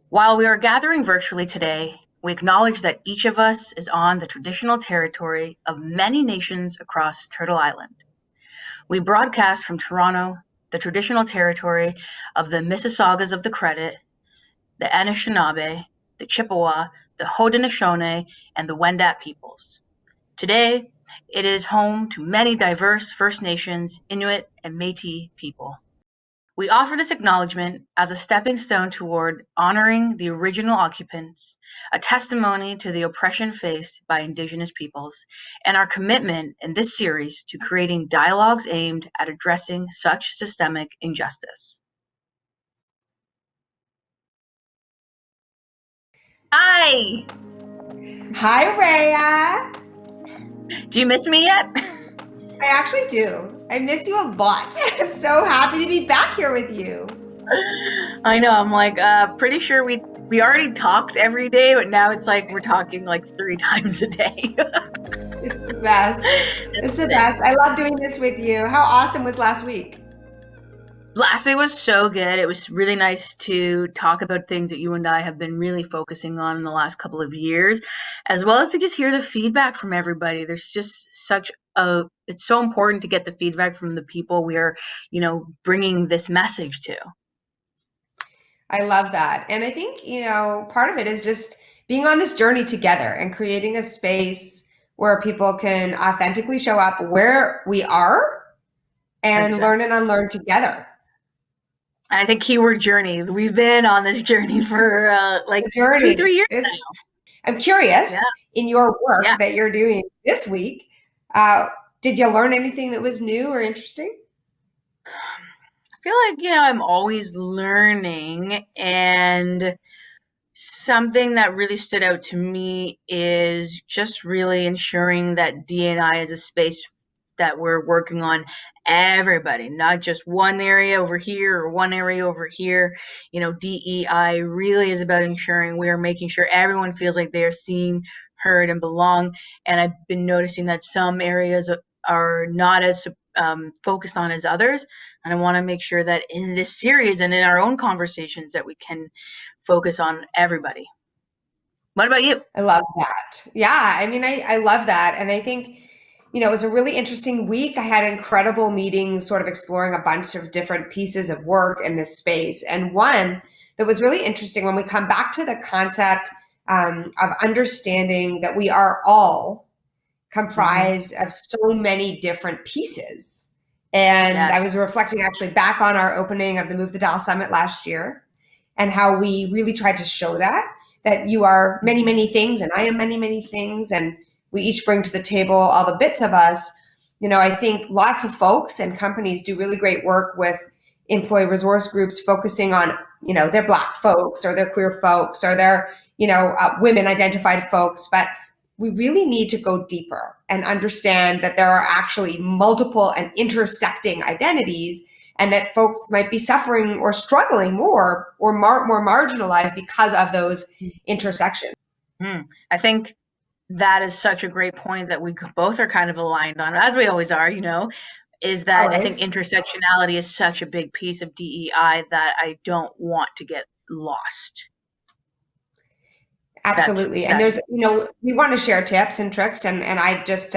While we are gathering virtually today, we acknowledge that each of us is on the traditional territory of many nations across Turtle Island. We broadcast from Toronto, the traditional territory of the Mississaugas of the Credit, the Anishinaabe, the Chippewa, the Haudenosaunee, and the Wendat peoples. Today, it is home to many diverse First Nations, Inuit, and Métis people. We offer this acknowledgement as a stepping stone toward honoring the original occupants, a testimony to the oppression faced by Indigenous peoples, and our commitment in this series to creating dialogues aimed at addressing such systemic injustice. Hi! Hi, Rhea. Do you miss me yet? I actually do. I miss you a lot. I'm so happy to be back here with you. I know, I'm like, pretty sure we already talked every day, but now it's like we're talking like 3 times a day. It's the best. It's the best. I love doing this with you. How awesome was last week? Last week was so good. It was really nice to talk about things that you and I have been really focusing on in the last couple of years, as well as to just hear the feedback from everybody. There's just such a it's so important to get the feedback from the people we are, bringing this message to. I love that. And I think, part of it is just being on this journey together and creating a space where people can authentically show up where we are and learn and unlearn together. And I think keyword journey. We've been on this journey for like 2-3 years now. I'm curious, in your work that you're doing this week, did you learn anything that was new or interesting? I feel like, I'm always learning, and something that really stood out to me is just really ensuring that D&I is a space that we're working on everybody, not just one area over here or one area over here. DEI really is about ensuring we are making sure everyone feels like they are seen, heard, and belong. And I've been noticing that some areas are not as focused on as others. And I want to make sure that in this series and in our own conversations that we can focus on everybody. What about you? I love that. Yeah, I love that. And I think, it was a really interesting week. I had incredible meetings, sort of exploring a bunch of different pieces of work in this space. And one that was really interesting when we come back to the concept of understanding that we are all comprised of so many different pieces. And I was reflecting actually back on our opening of the Move the Dial Summit last year and how we really tried to show that you are many, many things and I am many, many things. And we each bring to the table all the bits of us. I think lots of folks and companies do really great work with employee resource groups focusing on, their Black folks or their queer folks or their, women identified folks. But we really need to go deeper and understand that there are actually multiple and intersecting identities, and that folks might be suffering or struggling more or more marginalized because of those intersections. I think that is such a great point that we both are kind of aligned on, as we always are, is that I think intersectionality is such a big piece of DEI that I don't want to get lost. Absolutely. And there's, we want to share tips and tricks. And I just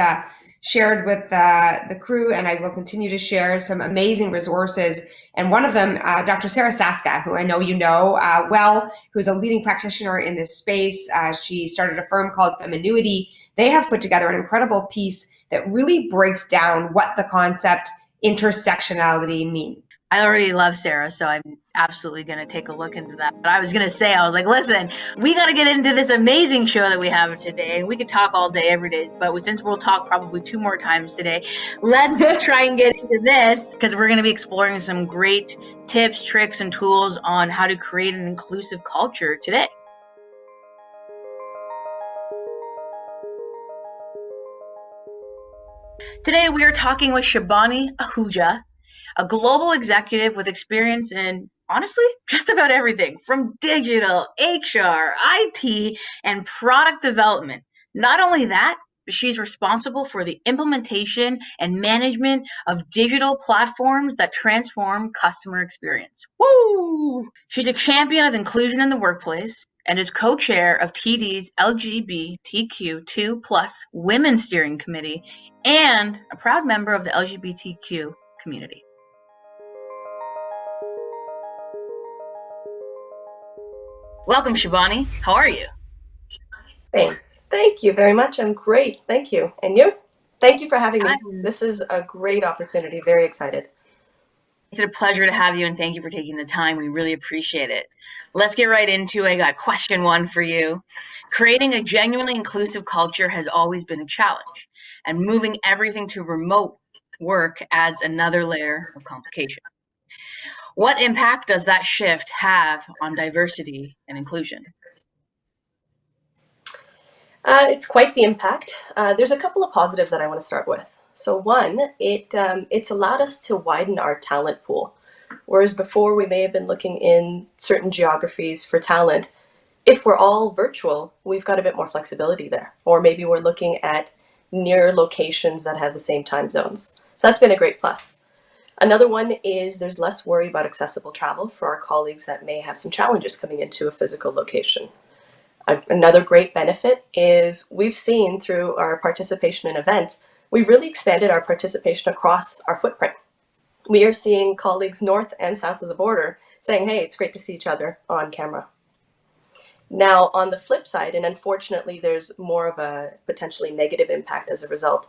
shared with the crew, and I will continue to share some amazing resources. And one of them, Dr. Sarah Saska, who I know you know well, who's a leading practitioner in this space. She started a firm called Feminuity. They have put together an incredible piece that really breaks down what the concept intersectionality means. I already love Sarah, so I'm absolutely going to take a look into that. But I was going to say, I was like, listen, we got to get into this amazing show that we have today. And we could talk all day, every day. But since we'll talk probably 2 more times today, let's try and get into this, because we're going to be exploring some great tips, tricks, and tools on how to create an inclusive culture today. Today, we are talking with Shabani Ahuja, a global executive with experience in, honestly, just about everything from digital, HR, IT, and product development. Not only that, she's responsible for the implementation and management of digital platforms that transform customer experience. Woo! She's a champion of inclusion in the workplace and is co-chair of TD's LGBTQ2 plus Women Steering Committee and a proud member of the LGBTQ community. Welcome, Shivani. How are you? Thank you very much. I'm great. Thank you. And you? Thank you for having me. I'm This is a great opportunity. Very excited. It's a pleasure to have you, and thank you for taking the time. We really appreciate it. Let's get right into it. I got question one for you. Creating a genuinely inclusive culture has always been a challenge, and moving everything to remote work adds another layer of complication. What impact does that shift have on diversity and inclusion? It's quite the impact. There's a couple of positives that I want to start with. So one, it's allowed us to widen our talent pool. Whereas before we may have been looking in certain geographies for talent, if we're all virtual, we've got a bit more flexibility there. Or maybe we're looking at near locations that have the same time zones. So that's been a great plus. Another one is there's less worry about accessible travel for our colleagues that may have some challenges coming into a physical location. Another great benefit is we've seen through our participation in events, we've really expanded our participation across our footprint. We are seeing colleagues north and south of the border saying, hey, it's great to see each other on camera. Now, on the flip side, and unfortunately there's more of a potentially negative impact as a result,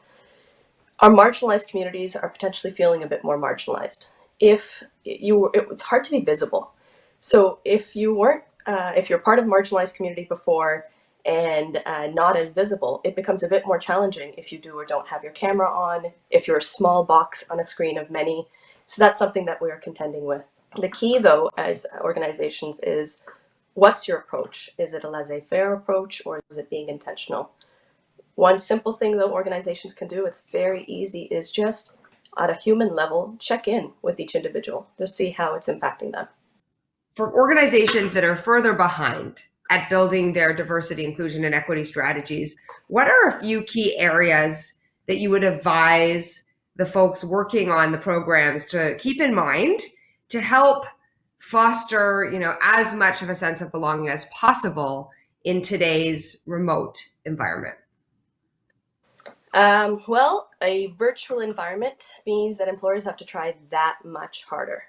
our marginalized communities are potentially feeling a bit more marginalized. It's hard to be visible. So if you're part of a marginalized community before and not as visible, it becomes a bit more challenging if you do or don't have your camera on, if you're a small box on a screen of many. So that's something that we are contending with. The key, though, as organizations is what's your approach? Is it a laissez-faire approach or is it being intentional? One simple thing, though, organizations can do, it's very easy, is just at a human level, check in with each individual to see how it's impacting them. For organizations that are further behind at building their diversity, inclusion, and equity strategies, what are a few key areas that you would advise the folks working on the programs to keep in mind to help foster, as much of a sense of belonging as possible in today's remote environment? Well, a virtual environment means that employers have to try that much harder.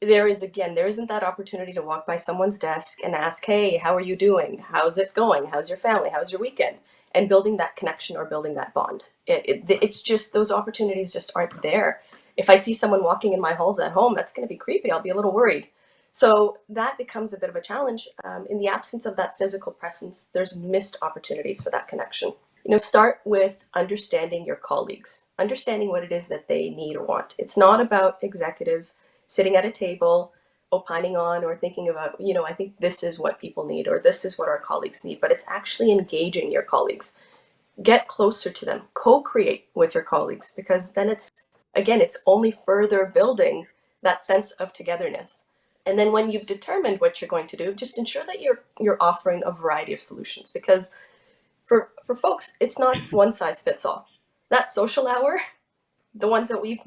There isn't that opportunity to walk by someone's desk and ask, hey, how are you doing? How's it going? How's your family? How's your weekend? And building that connection or building that bond. It's just, those opportunities just aren't there. If I see someone walking in my halls at home, that's going to be creepy. I'll be a little worried. So that becomes a bit of a challenge. In the absence of that physical presence, there's missed opportunities for that connection. Start with understanding your colleagues, understanding what it is that they need or want. It's not about executives sitting at a table, opining on or thinking about, I think this is what people need or this is what our colleagues need, but it's actually engaging your colleagues. Get closer to them, co-create with your colleagues, because then it's only further building that sense of togetherness. And then when you've determined what you're going to do, just ensure that you're offering a variety of solutions, because for folks, it's not one size fits all. That social hour, the ones that we've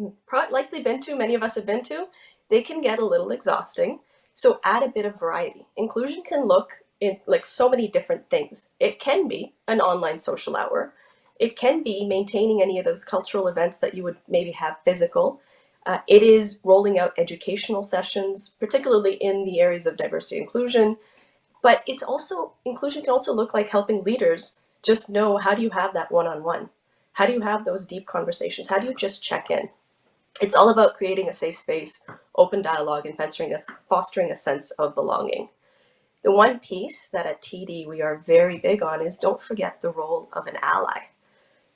likely been to, many of us have been to, they can get a little exhausting. So add a bit of variety. Inclusion can look in like so many different things. It can be an online social hour. It can be maintaining any of those cultural events that you would maybe have physical. It is rolling out educational sessions, particularly in the areas of diversity and inclusion. But inclusion can also look like helping leaders just know, how do you have that one-on-one? How do you have those deep conversations? How do you just check in? It's all about creating a safe space, open dialogue, and fostering a sense of belonging. The one piece that at TD we are very big on is don't forget the role of an ally.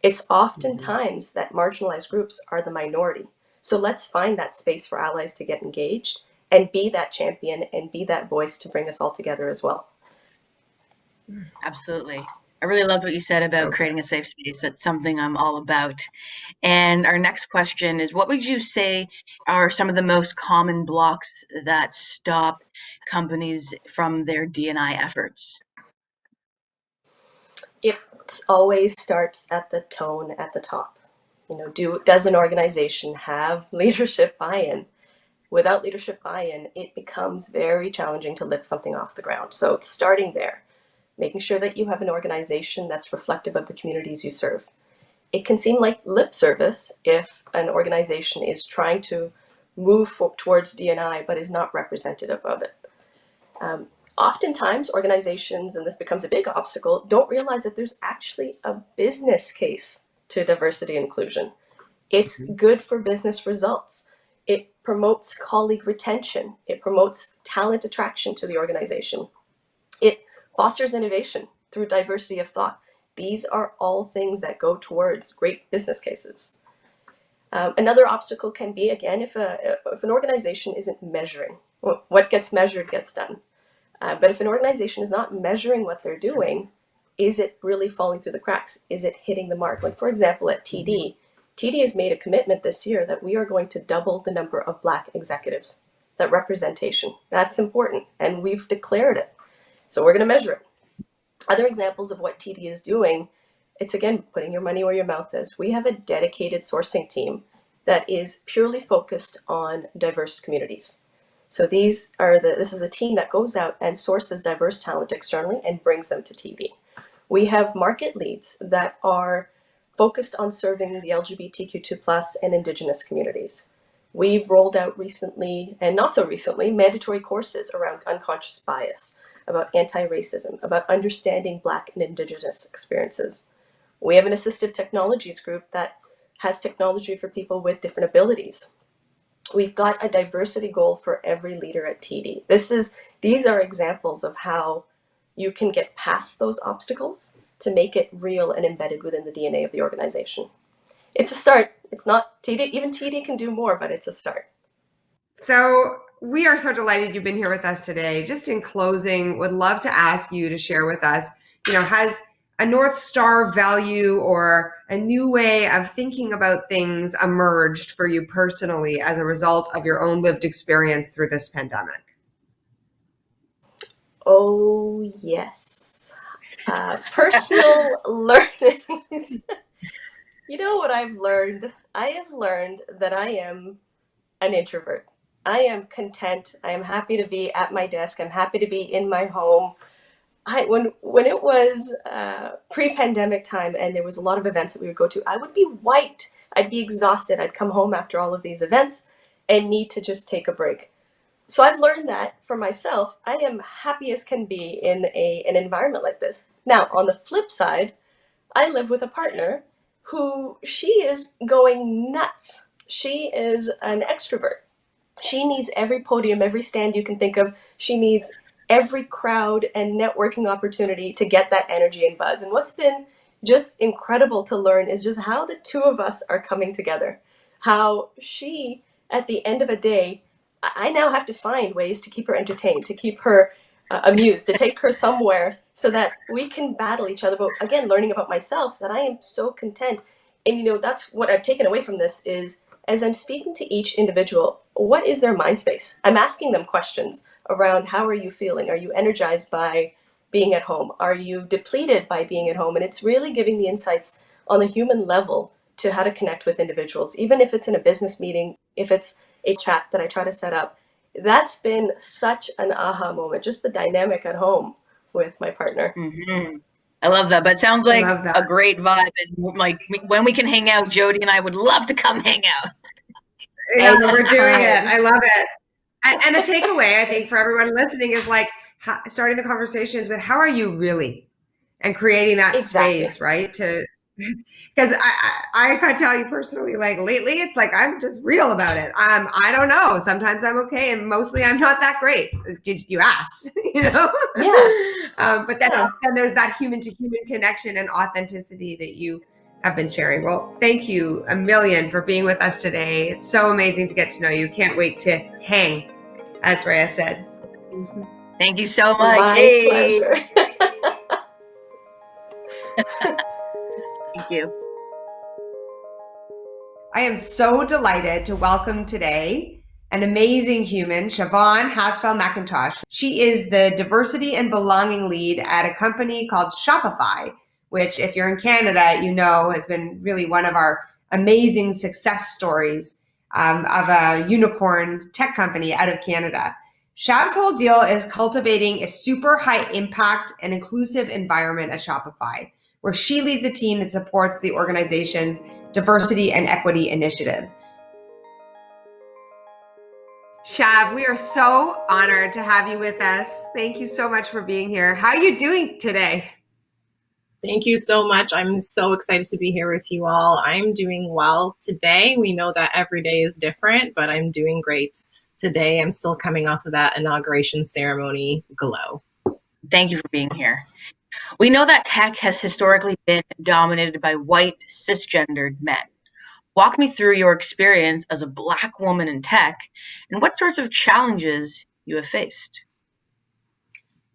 It's oftentimes that marginalized groups are the minority. So let's find that space for allies to get engaged and be that champion and be that voice to bring us all together as well. Absolutely. I really loved what you said about creating a safe space. That's something I'm all about. And our next question is, what would you say are some of the most common blocks that stop companies from their D&I efforts? It always starts at the tone at the top. Does an organization have leadership buy-in? Without leadership buy-in, it becomes very challenging to lift something off the ground. So it's starting there, making sure that you have an organization that's reflective of the communities you serve. It can seem like lip service if an organization is trying to move towards D&I but is not representative of it. Oftentimes, organizations, and this becomes a big obstacle, don't realize that there's actually a business case to diversity and inclusion. It's good for business results. It promotes colleague retention. It promotes talent attraction to the organization. It fosters innovation through diversity of thought. These are all things that go towards great business cases. Another obstacle can be, again, if an organization isn't measuring. What gets measured gets done. But if an organization is not measuring what they're doing, is it really falling through the cracks? Is it hitting the mark? Like, for example, at TD has made a commitment this year that we are going to double the number of Black executives. That representation, that's important, and we've declared it. So we're going to measure it. Other examples of what TD is doing, it's again, putting your money where your mouth is. We have a dedicated sourcing team that is purely focused on diverse communities. So this is a team that goes out and sources diverse talent externally and brings them to TD. We have market leads that are focused on serving the LGBTQ2+ and Indigenous communities. We've rolled out recently, and not so recently, mandatory courses around unconscious bias, about anti-racism, about understanding Black and Indigenous experiences. We have an assistive technologies group that has technology for people with different abilities. We've got a diversity goal for every leader at TD. These are examples of how you can get past those obstacles to make it real and embedded within the DNA of the organization. It's a start. It's not TD, even TD can do more, but it's a start. So we are so delighted you've been here with us today. Just in closing, would love to ask you to share with us, has a North Star value or a new way of thinking about things emerged for you personally as a result of your own lived experience through this pandemic? Oh, yes. Personal learnings. You know what I've learned? I have learned that I am an introvert. I am content. I am happy to be at my desk. I'm happy to be in my home. When it was pre-pandemic time and there was a lot of events that we would go to, I would be wiped. I'd be exhausted. I'd come home after all of these events and need to just take a break. So I've learned that for myself, I am happy as can be in an environment like this. Now, on the flip side, I live with a partner who she is going nuts. She is an extrovert. She needs every podium, every stand you can think of. She needs every crowd and networking opportunity to get that energy and buzz. And what's been just incredible to learn is just how the two of us are coming together. How she, at the end of a day, I now have to find ways to keep her entertained, to keep her amused, to take her somewhere so that we can battle each other. But again, learning about myself, that I am so content. And that's what I've taken away from this is, as I'm speaking to each individual, what is their mind space? I'm asking them questions around, how are you feeling? Are you energized by being at home? Are you depleted by being at home? And it's really giving me insights on the human level to how to connect with individuals, even if it's in a business meeting, if it's a chat that I try to set up. That's been such an aha moment, just the dynamic at home with my partner. Mm-hmm. I love that. But it sounds like a great vibe. And like when we can hang out, Jody and I would love to come hang out. Yeah, we're doing it. I love it. And the takeaway, I think, for everyone listening is like starting the conversations with how are you really, and creating that space, right? Because I can tell you personally, like lately, it's like I'm just real about it. I don't know. Sometimes I'm okay, and mostly I'm not that great. Did you asked? Yeah. But then there's that human to human connection and authenticity that you have been sharing. Well, thank you a million for being with us today. It's so amazing to get to know you. Can't wait to hang, as Rhea said. Thank you so much. My pleasure. Thank you. I am so delighted to welcome today an amazing human, Siobhan Hasfeld-McIntosh. She is the diversity and belonging lead at a company called Shopify, which if you're in Canada, you know, has been really one of our amazing success stories of a unicorn tech company out of Canada. Shav's whole deal is cultivating a super high impact and inclusive environment at Shopify, where she leads a team that supports the organization's diversity and equity initiatives. Shav, we are so honored to have you with us. Thank you so much for being here. How are you doing today? Thank you so much. I'm so excited to be here with you all. I'm doing well today. We know that every day is different, but I'm doing great today. I'm still coming off of that inauguration ceremony glow. Thank you for being here. We know that tech has historically been dominated by white, cisgendered men. Walk me through your experience as a Black woman in tech and what sorts of challenges you have faced.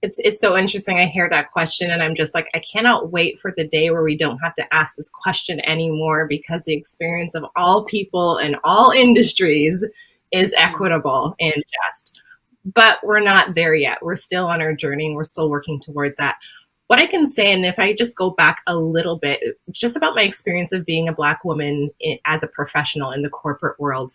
It's so interesting. I hear that question and I'm just like, I cannot wait for the day where we don't have to ask this question anymore, because the experience of all people in all industries is equitable and just. But we're not there yet. We're still on our journey. We're still working towards that. What I can say, and if I just go back a little bit, just about my experience of being a Black woman as a professional in the corporate world.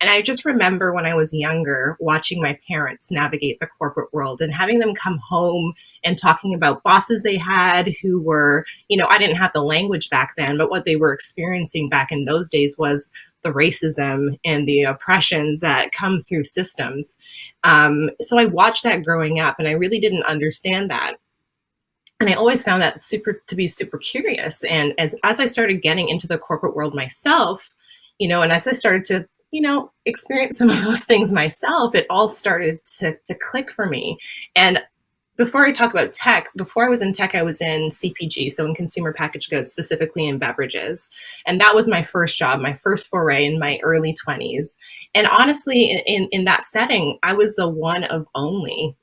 And I just remember when I was younger, watching my parents navigate the corporate world and having them come home and talking about bosses they had who were, I didn't have the language back then, but what they were experiencing back in those days was the racism and the oppressions that come through systems. So I watched that growing up and I really didn't understand that. And I always found that to be super curious. And as I started getting into the corporate world myself, and as I started to experience some of those things myself, it all started to click for me. And before I talk about tech, before I was in tech, I was in CPG, so in consumer packaged goods, specifically in beverages. And that was my first job, my first foray in my early 20s. And honestly, in that setting, I was the one of only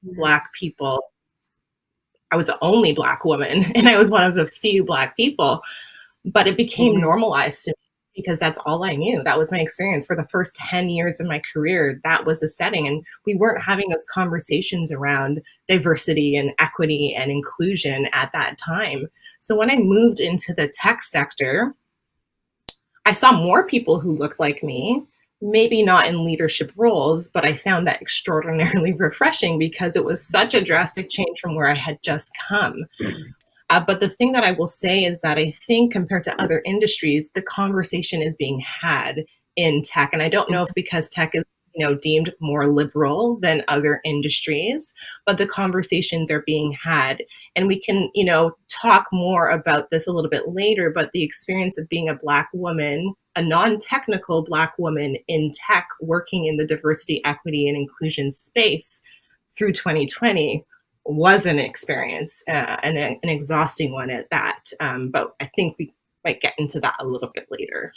Black people. I was the only Black woman, and I was one of the few Black people. But it became normalized to me, because that's all I knew. That was my experience for the first 10 years of my career. That was the setting. And we weren't having those conversations around diversity and equity and inclusion at that time. So when I moved into the tech sector, I saw more people who looked like me, maybe not in leadership roles, but I found that extraordinarily refreshing because it was such a drastic change from where I had just come. But the thing that I will say is that I think compared to other industries, the conversation is being had in tech. And I don't know if because tech is deemed more liberal than other industries, but the conversations are being had. And we can, talk more about this a little bit later, but the experience of being a Black woman, a non-technical Black woman in tech, working in the diversity, equity, and inclusion space through 2020 was an experience, and an exhausting one at that. But I think we might get into that a little bit later.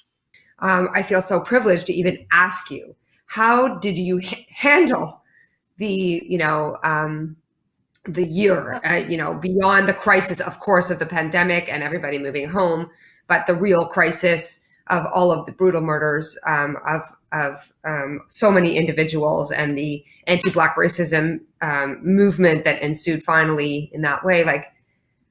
I feel so privileged to even ask you, how did you handle the, the year, beyond the crisis, of course, of the pandemic and everybody moving home, but the real crisis of all of the brutal murders of so many individuals and the anti-Black racism movement that ensued finally in that way. Like,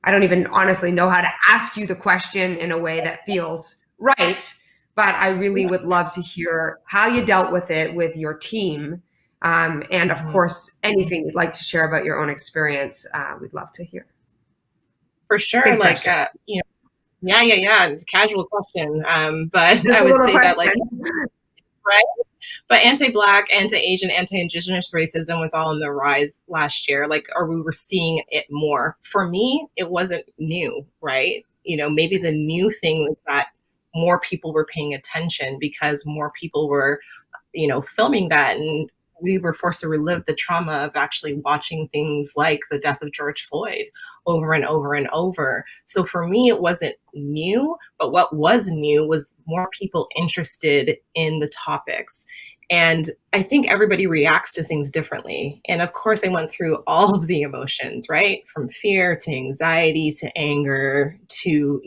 I don't even honestly know how to ask you the question in a way that feels right, but I really would love to hear how you dealt with it with your team. And of course, anything you'd like to share about your own experience, we'd love to hear. For sure. Big like, question. Yeah. It's a casual question. But Just I a would little say question. that right? But anti-Black, anti-Asian, anti-Indigenous racism was all on the rise last year, or we were seeing it more. For me, it wasn't new, right? Maybe the new thing was that more people were paying attention because more people were, filming that. And we were forced to relive the trauma of actually watching things like the death of George Floyd over and over and over. So for me, it wasn't new, but what was new was more people interested in the topics. And I think everybody reacts to things differently. And of course, I went through all of the emotions, right? From fear to anxiety to anger to,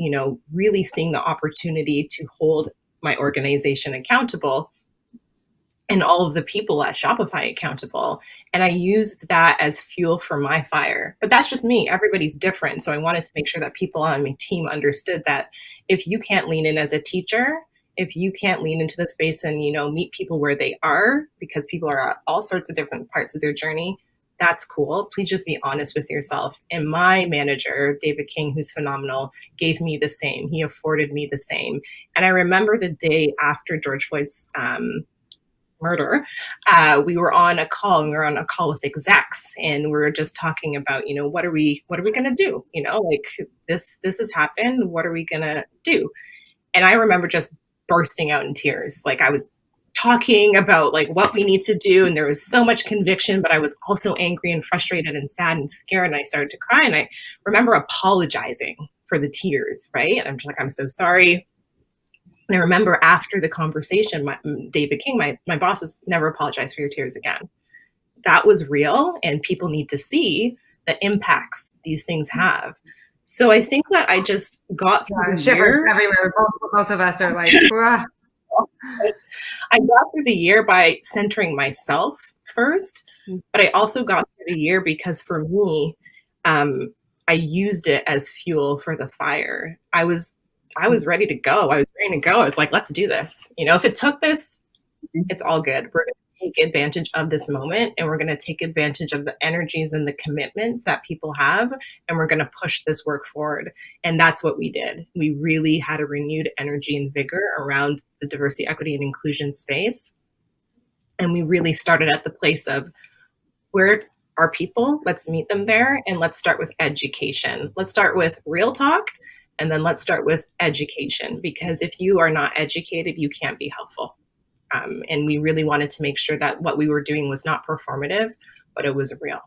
really seeing the opportunity to hold my organization accountable. and all of the people at Shopify accountable. And I used that as fuel for my fire. But that's just me. Everybody's different. So I wanted to make sure that people on my team understood that if you can't lean in as a teacher, if you can't lean into the space and, meet people where they are, because people are at all sorts of different parts of their journey, that's cool. Please just be honest with yourself. And my manager, David King, who's phenomenal, gave me the same. He afforded me the same. And I remember the day after George Floyd's murder, we were on a call, and we were on a call with execs, and we were just talking about, what are we going to do? This has happened. What are we going to do? And I remember just bursting out in tears. Like, I was talking about like what we need to do, and there was so much conviction, but I was also angry and frustrated and sad and scared, and I started to cry. And I remember apologizing for the tears, right? And I'm just like, I'm so sorry. And I remember after the conversation, David King, my boss, was, never apologize for your tears again. That was real, and people need to see the impacts these things have. So I think that I just got through the year. Everywhere. Both of us are like, I got through the year by centering myself first, but I also got through the year because for me, I used it as fuel for the fire. I was ready to go. I was like, let's do this. If it took this, it's all good. We're going to take advantage of this moment, and we're going to take advantage of the energies and the commitments that people have, and we're going to push this work forward. And that's what we did. We really had a renewed energy and vigor around the diversity, equity, and inclusion space. And we really started at the place of, where are people? Let's meet them there, and let's start with education. Let's start with real talk, and then let's start with education, because if you are not educated, you can't be helpful. And we really wanted to make sure that what we were doing was not performative, but it was real.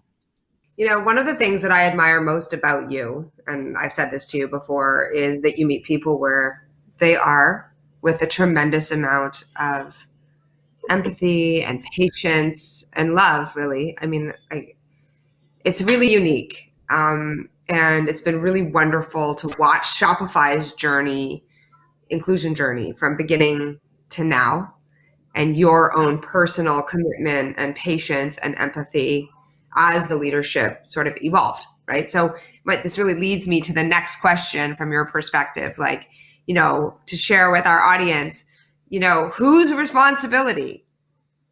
One of the things that I admire most about you, and I've said this to you before, is that you meet people where they are, with a tremendous amount of empathy and patience and love, really. I mean, it's really unique. And it's been really wonderful to watch Shopify's inclusion journey from beginning to now, and your own personal commitment and patience and empathy as the leadership sort of evolved, right? So this really leads me to the next question from your perspective, like, to share with our audience, whose responsibility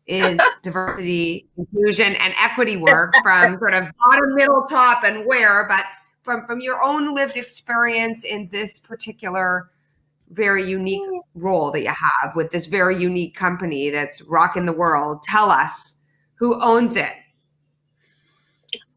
is diversity, inclusion, and equity work from sort of bottom, middle, top, and where, but from your own lived experience in this particular very unique role that you have with this very unique company that's rocking the world. Tell us, who owns it?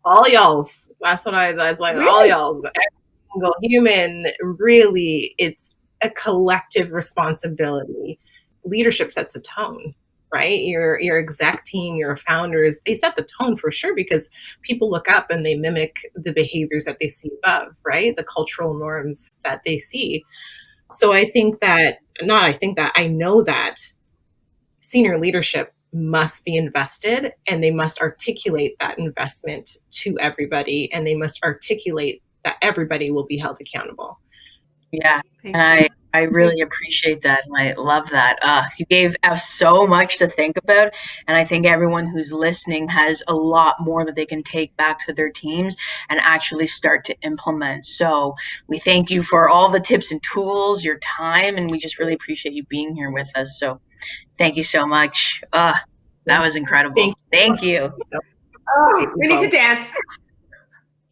All y'all's. That's like, really? All y'all's. Every single human, really, it's a collective responsibility. Leadership sets a tone, right? Your exec team, your founders, they set the tone for sure, because people look up and they mimic the behaviors that they see above, right? The cultural norms that they see. So I know that senior leadership must be invested, and they must articulate that investment to everybody, and they must articulate that everybody will be held accountable. Yeah, and I really appreciate that, and I love that. You gave us so much to think about, and I think everyone who's listening has a lot more that they can take back to their teams and actually start to implement. So we thank you for all the tips and tools, your time, and we just really appreciate you being here with us. So thank you so much. That was incredible. Thank you. Oh, we need to dance.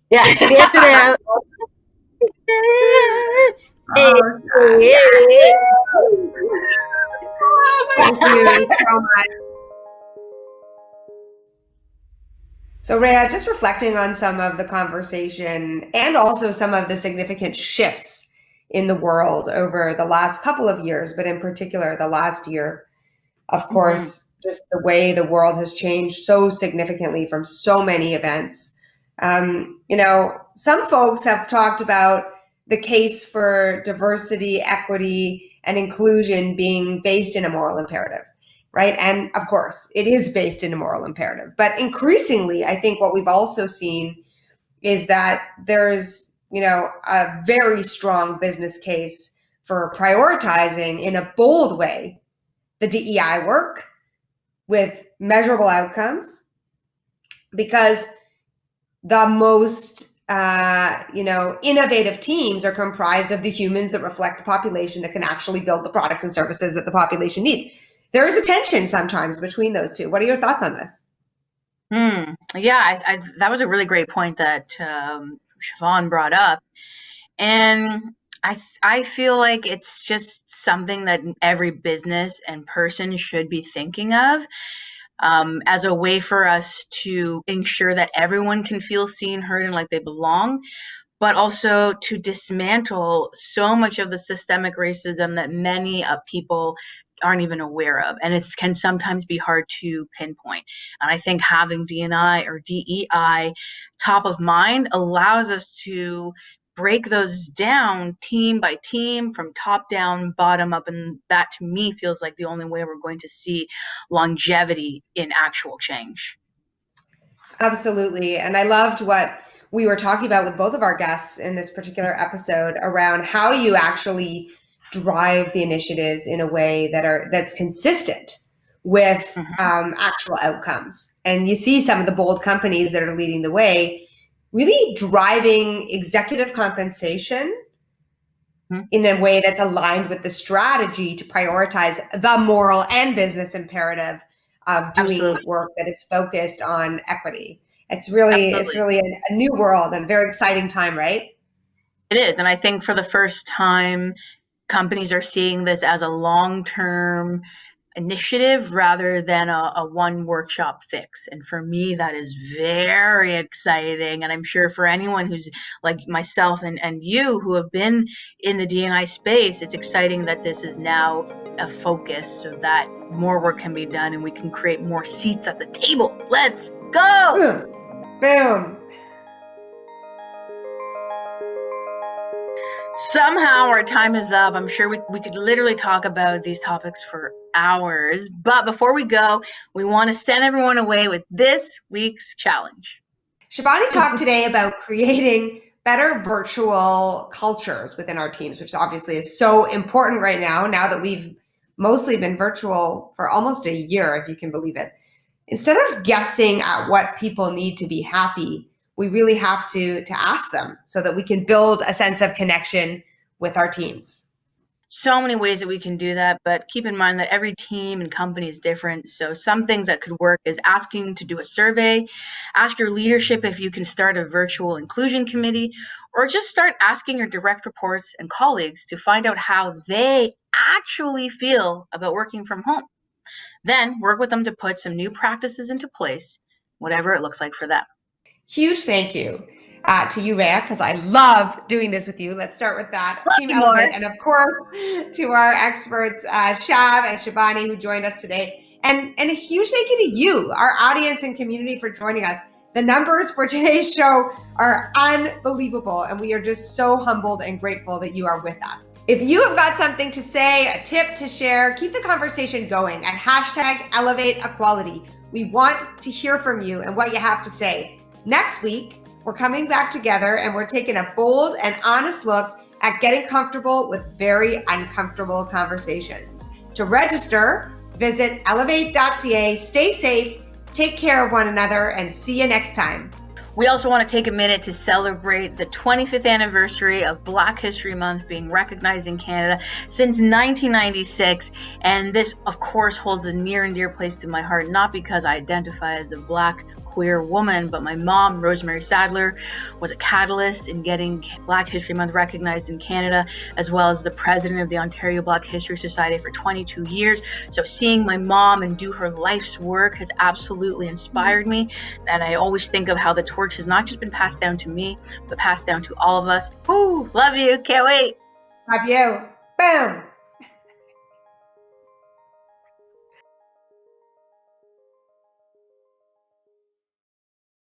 Yeah, dance it out. Thank you so much. So Rhea, just reflecting on some of the conversation and also some of the significant shifts in the world over the last couple of years, but in particular the last year, of course, just the way the world has changed so significantly from so many events. Some folks have talked about the case for diversity, equity, and inclusion being based in a moral imperative, right? And of course, it is based in a moral imperative. But increasingly, I think what we've also seen is that there's, a very strong business case for prioritizing in a bold way the DEI work, with measurable outcomes, because the most innovative teams are comprised of the humans that reflect the population that can actually build the products and services that the population needs. There is a tension sometimes between those two. What are your thoughts on this? Yeah, that was a really great point that Siobhan brought up. And I feel like it's just something that every business and person should be thinking of, as a way for us to ensure that everyone can feel seen, heard, and like they belong, but also to dismantle so much of the systemic racism that many people aren't even aware of. And it can sometimes be hard to pinpoint. And I think having D&I or DEI top of mind allows us to break those down team by team, from top down, bottom up. And that to me feels like the only way we're going to see longevity in actual change. Absolutely. And I loved what we were talking about with both of our guests in this particular episode around how you actually drive the initiatives in a way that's consistent with actual outcomes. And you see some of the bold companies that are leading the way, really driving executive compensation in a way that's aligned with the strategy to prioritize the moral and business imperative of doing work that is focused on equity. It's really a new world and a very exciting time, right? It is. And I think for the first time, companies are seeing this as a long-term initiative rather than a one workshop fix. And for me, that is very exciting. And I'm sure for anyone who's like myself and you who have been in the D&I space, it's exciting that this is now a focus so that more work can be done and we can create more seats at the table. Let's go! Boom. Somehow our time is up. I'm sure we could literally talk about these topics for hours. But before we go, we want to send everyone away with this week's challenge. Shivani talked today about creating better virtual cultures within our teams, which obviously is so important right now that we've mostly been virtual for almost a year, if you can believe it. Instead of guessing at what people need to be happy, we really have to ask them so that we can build a sense of connection with our teams. So many ways that we can do that, but keep in mind that every team and company is different. So some things that could work is asking to do a survey, ask your leadership if you can start a virtual inclusion committee, or just start asking your direct reports and colleagues to find out how they actually feel about working from home. Then work with them to put some new practices into place, whatever it looks like for them. Huge thank you to you, Rhea, because I love doing this with you. Let's start with that. Team Elevate. And of course, to our experts, Shav and Shivani, who joined us today. And a huge thank you to you, our audience and community, for joining us. The numbers for today's show are unbelievable, and we are just so humbled and grateful that you are with us. If you have got something to say, a tip to share, keep the conversation going at #ElevateEquality. We want to hear from you and what you have to say. Next week, we're coming back together and we're taking a bold and honest look at getting comfortable with very uncomfortable conversations. To register, visit Elevate.ca. Stay safe, take care of one another, and see you next time. We also want to take a minute to celebrate the 25th anniversary of Black History Month being recognized in Canada since 1996. And this, of course, holds a near and dear place to my heart, not because I identify as a Black queer woman, but my mom, Rosemary Sadler, was a catalyst in getting Black History Month recognized in Canada, as well as the president of the Ontario Black History Society for 22 years. So seeing my mom and do her life's work has absolutely inspired me. And I always think of how the torch has not just been passed down to me, but passed down to all of us. Woo! Love you. Can't wait. Love you. Boom.